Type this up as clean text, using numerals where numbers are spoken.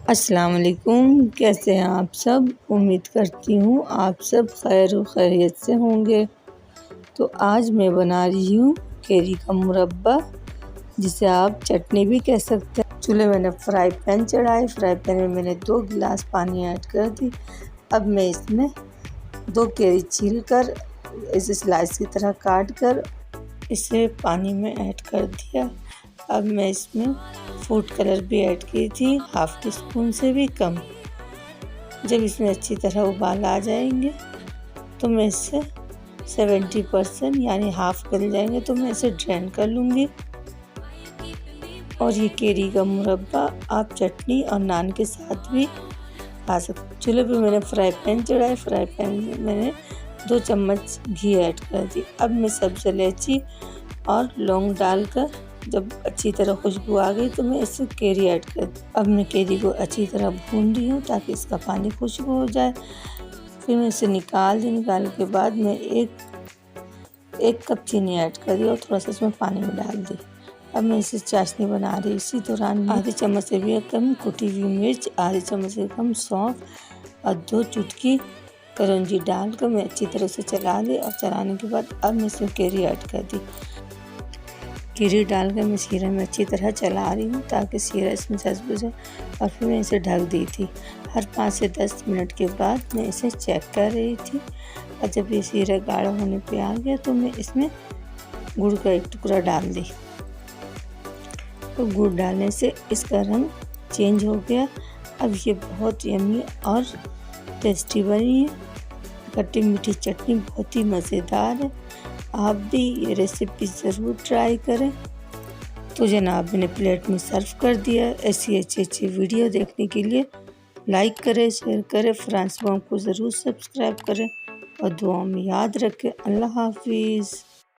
अस्सलाम वालेकुम। कैसे हैं आप सब? उम्मीद करती हूँ आप सब खैर व खैरियत से होंगे। तो आज मैं बना रही हूँ केरी का मुरब्बा, जिसे आप चटनी भी कह सकते हैं। चूल्हे मैंने फ्राई पैन चढ़ाई। फ्राई पैन में मैंने 2 गिलास पानी ऐड कर दी। अब मैं इसमें 2 केरी छील कर इसे स्लाइस की तरह काट कर इसे पानी में ऐड कर दिया। अब मैं इसमें फूड कलर भी ऐड की थी, हाफ टी स्पून से भी कम। जब इसमें अच्छी तरह उबाल आ जाएंगे तो मैं इसे 70% यानी हाफ गल जाएंगे तो मैं इसे ड्रेन कर लूँगी। और ये केरी का मुरब्बा आप चटनी और नान के साथ भी खा सकते। चूल्हे पे मैंने फ्राई पैन चढ़ाया। फ्राई पैन में मैंने 2 चम्मच घी ऐड कर दी। अब मैं सब्ज़ इलायची और लौंग डालकर जब अच्छी तरह खुशबू आ गई तो मैं इसमें केरी ऐड कर दी। अब मैं केरी को अच्छी तरह भून रही हूँ ताकि इसका पानी खुश्क हो जाए। फिर मैं इसे निकाल दी। निकालने के बाद मैं एक कप चीनी ऐड कर दी और थोड़ा सा इसमें पानी में डाल दी। अब मैं इसे चाशनी बना रही। इसी दौरान आधी चम्मच से भी कम कुटी हुई मिर्च, आधी चम्मच से कम सौंफ और 2 चुटकी कलौंजी डालकर मैं अच्छी तरह से चला दी। और चलाने के बाद अब मैं इसमें केरी ऐड कर दी। केरी डालकर मैं शीरा में अच्छी तरह चला रही हूँ ताकि शीरा इसमें जज्ब हो जाए। और फिर मैं इसे ढक दी थी। हर 5 से 10 मिनट के बाद मैं इसे चेक कर रही थी। और जब ये शीरा गाढ़ा होने पे आ गया तो मैं इसमें गुड़ का एक टुकड़ा डाल दी। तो गुड़ डालने से इसका रंग चेंज हो गया। अब ये बहुत यम्मी और टेस्टी बनी है। खट्टी मीठी चटनी बहुत ही मज़ेदार है। आप भी ये रेसिपी ज़रूर ट्राई करें। तो जनाब मैंने प्लेट में सर्व कर दिया। ऐसी अच्छी वीडियो देखने के लिए लाइक करें, शेयर करें, फ्रांस बॉम को ज़रूर सब्सक्राइब करें और दुआओं में याद रखें। अल्लाह हाफिज़।